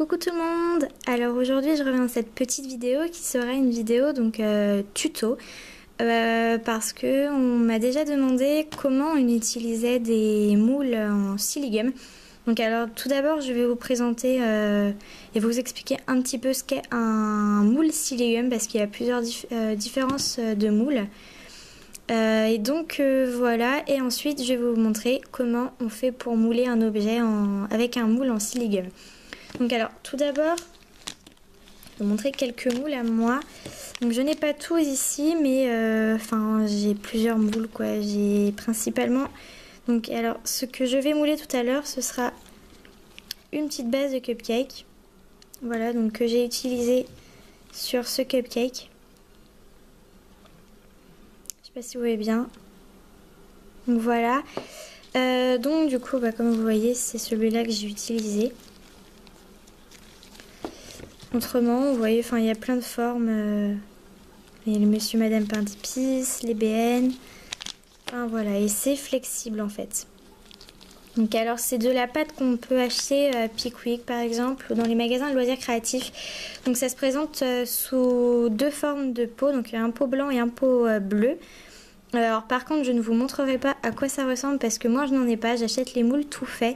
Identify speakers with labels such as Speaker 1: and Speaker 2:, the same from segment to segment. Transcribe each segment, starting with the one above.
Speaker 1: Coucou tout le monde. Alors aujourd'hui je reviens dans cette petite vidéo qui sera une vidéo donc tuto parce que on m'a déjà demandé comment on utilisait des moules en siligum. Donc alors tout d'abord je vais vous présenter et vous expliquer un petit peu ce qu'est un moule siligum parce qu'il y a plusieurs différences de moules. Et donc voilà, et ensuite je vais vous montrer comment on fait pour mouler un objet avec un moule en siligum. Donc alors tout d'abord je vais vous montrer quelques moules à moi. Donc je n'ai pas tous ici mais enfin j'ai plusieurs moules quoi. J'ai principalement donc alors ce que je vais mouler tout à l'heure ce sera une petite base de cupcake. Voilà, donc que j'ai utilisé sur ce cupcake. Je sais pas si vous voyez bien. Donc voilà. Donc du coup comme vous voyez c'est celui-là que j'ai utilisé. Autrement vous voyez enfin il y a plein de formes. Il y a le monsieur madame pain d'épices, les BN. Enfin voilà, et c'est flexible en fait. Donc alors c'est de la pâte qu'on peut acheter à Pickwick par exemple ou dans les magasins de loisirs créatifs. Donc ça se présente sous deux formes de pot, donc il y a un pot blanc et un pot bleu. Alors par contre je ne vous montrerai pas à quoi ça ressemble parce que moi je n'en ai pas, j'achète les moules tout faits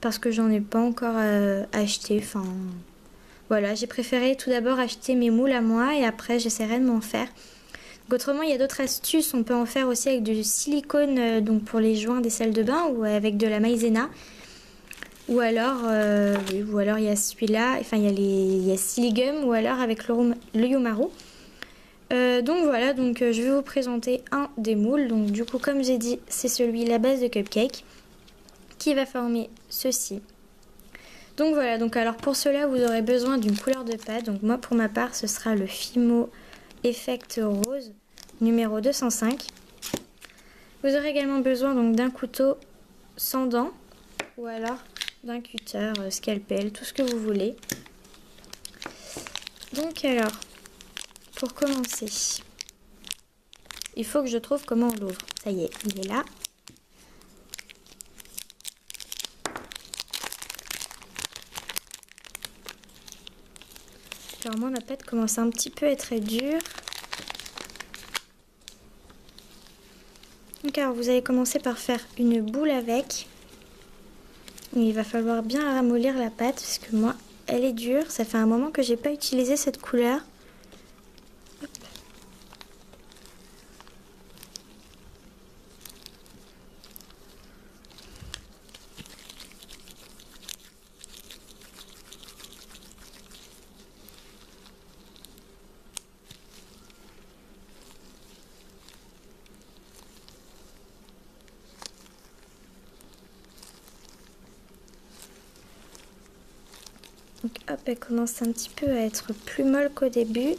Speaker 1: parce que j'en ai pas encore acheté. Enfin voilà, j'ai préféré tout d'abord acheter mes moules à moi et après j'essaierai de m'en faire. Donc, autrement il y a d'autres astuces, on peut en faire aussi avec du silicone donc pour les joints des salles de bain ou avec de la maïzena. Ou alors il y a celui-là, enfin il y a Siligum ou alors avec le Yumaru. Donc voilà, donc je vais vous présenter un des moules. Donc du coup comme j'ai dit c'est celui la base de cupcake qui va former ceci. Donc voilà, donc alors pour cela vous aurez besoin d'une couleur de pâte. Donc moi pour ma part ce sera le Fimo Effect Rose numéro 205. Vous aurez également besoin donc d'un couteau sans dents ou alors d'un cutter, scalpel, tout ce que vous voulez. Donc alors pour commencer, il faut que je trouve comment on l'ouvre. Ça y est, il est là. Alors moi ma pâte commence un petit peu à être dure. Donc alors vous allez commencer par faire une boule avec. Et il va falloir bien ramollir la pâte parce que moi elle est dure. Ça fait un moment que j'ai pas utilisé cette couleur. Hop. Donc hop, elle commence un petit peu à être plus molle qu'au début.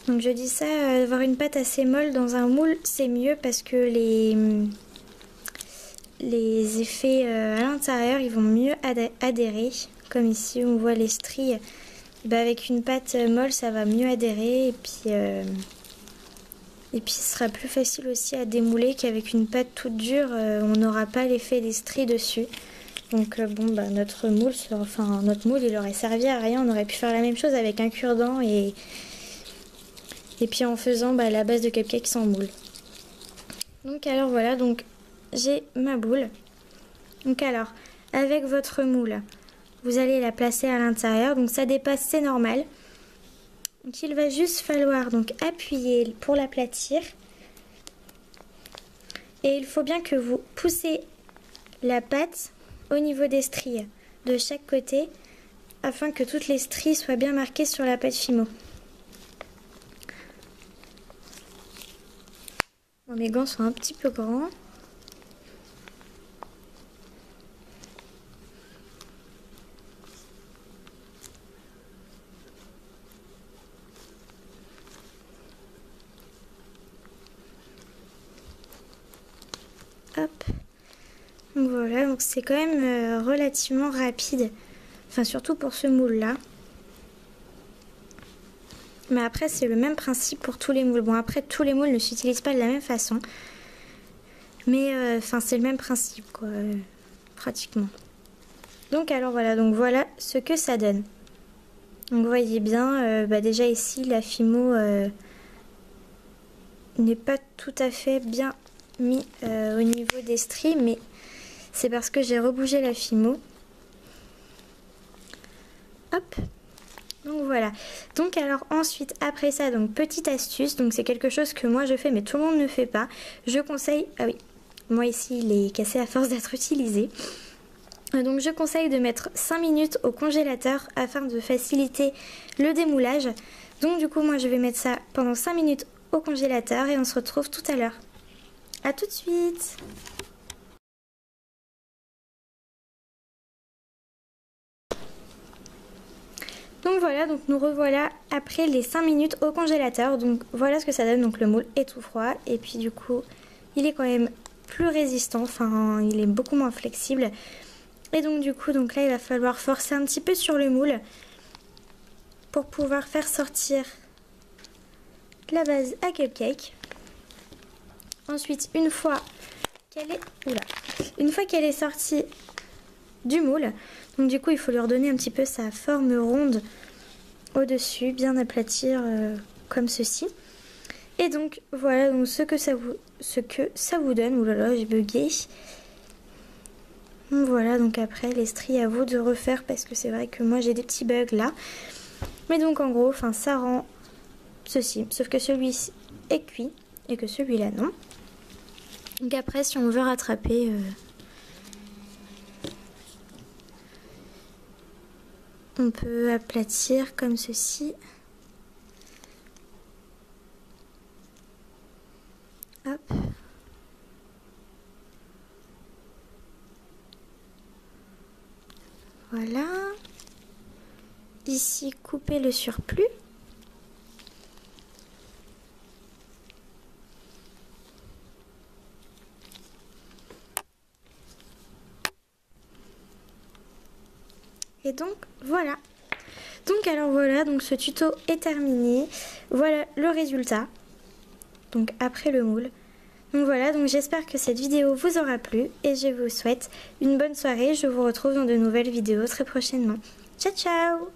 Speaker 1: Donc je dis ça, avoir une pâte assez molle dans un moule, c'est mieux parce que les effets à l'intérieur, ils vont mieux adhérer. Comme ici, on voit les stries. Avec une pâte molle, ça va mieux adhérer. Et puis ce sera plus facile aussi à démouler qu'avec une pâte toute dure, on n'aura pas l'effet des stries dessus. Donc notre moule, il aurait servi à rien. On aurait pu faire la même chose avec un cure-dent et puis en faisant la base de cupcake sans moule. Donc alors voilà, donc j'ai ma boule. Donc alors, avec votre moule, vous allez la placer à l'intérieur. Donc ça dépasse, c'est normal. Donc il va juste falloir donc appuyer pour l'aplatir. Et il faut bien que vous poussez la pâte au niveau des stries de chaque côté afin que toutes les stries soient bien marquées sur la pâte Fimo. Bon, mes gants sont un petit peu grands. Hop. Donc voilà, donc c'est quand même relativement rapide. Enfin surtout pour ce moule là. Mais après c'est le même principe pour tous les moules. Bon après tous les moules ne s'utilisent pas de la même façon. Mais c'est le même principe quoi, pratiquement. Donc alors voilà, donc voilà ce que ça donne. Donc vous voyez bien, déjà ici la Fimo n'est pas tout à fait bien mis au niveau des stries, mais c'est parce que j'ai rebougé la Fimo. Hop. Donc voilà. Donc alors ensuite, après ça, donc petite astuce, donc c'est quelque chose que moi je fais mais tout le monde ne fait pas. Je conseille, ah oui, moi ici il est cassé à force d'être utilisé. Donc je conseille de mettre 5 minutes au congélateur afin de faciliter le démoulage. Donc du coup moi je vais mettre ça pendant 5 minutes au congélateur et on se retrouve tout à l'heure. A tout de suite. Donc voilà, donc nous revoilà après les 5 minutes au congélateur. Donc voilà ce que ça donne, donc le moule est tout froid et puis du coup il est quand même plus résistant, enfin il est beaucoup moins flexible. Et donc du coup, donc là il va falloir forcer un petit peu sur le moule pour pouvoir faire sortir la base à cupcake. Ensuite, une fois qu'elle est sortie du moule, donc du coup il faut lui redonner un petit peu sa forme ronde au-dessus, bien aplatir comme ceci. Et donc voilà donc ce que ça vous donne. Oulala, j'ai bugué. Voilà, donc après les stries à vous de refaire parce que c'est vrai que moi j'ai des petits bugs là. Mais donc en gros, enfin ça rend ceci, sauf que celui-ci est cuit et que celui-là non. Donc après si on veut rattraper, on peut aplatir comme ceci. Hop. Voilà. Ici, couper le surplus. Et donc, voilà. Donc alors voilà, donc ce tuto est terminé. Voilà le résultat. Donc après le moule. Donc voilà, donc j'espère que cette vidéo vous aura plu et je vous souhaite une bonne soirée. Je vous retrouve dans de nouvelles vidéos très prochainement. Ciao ciao!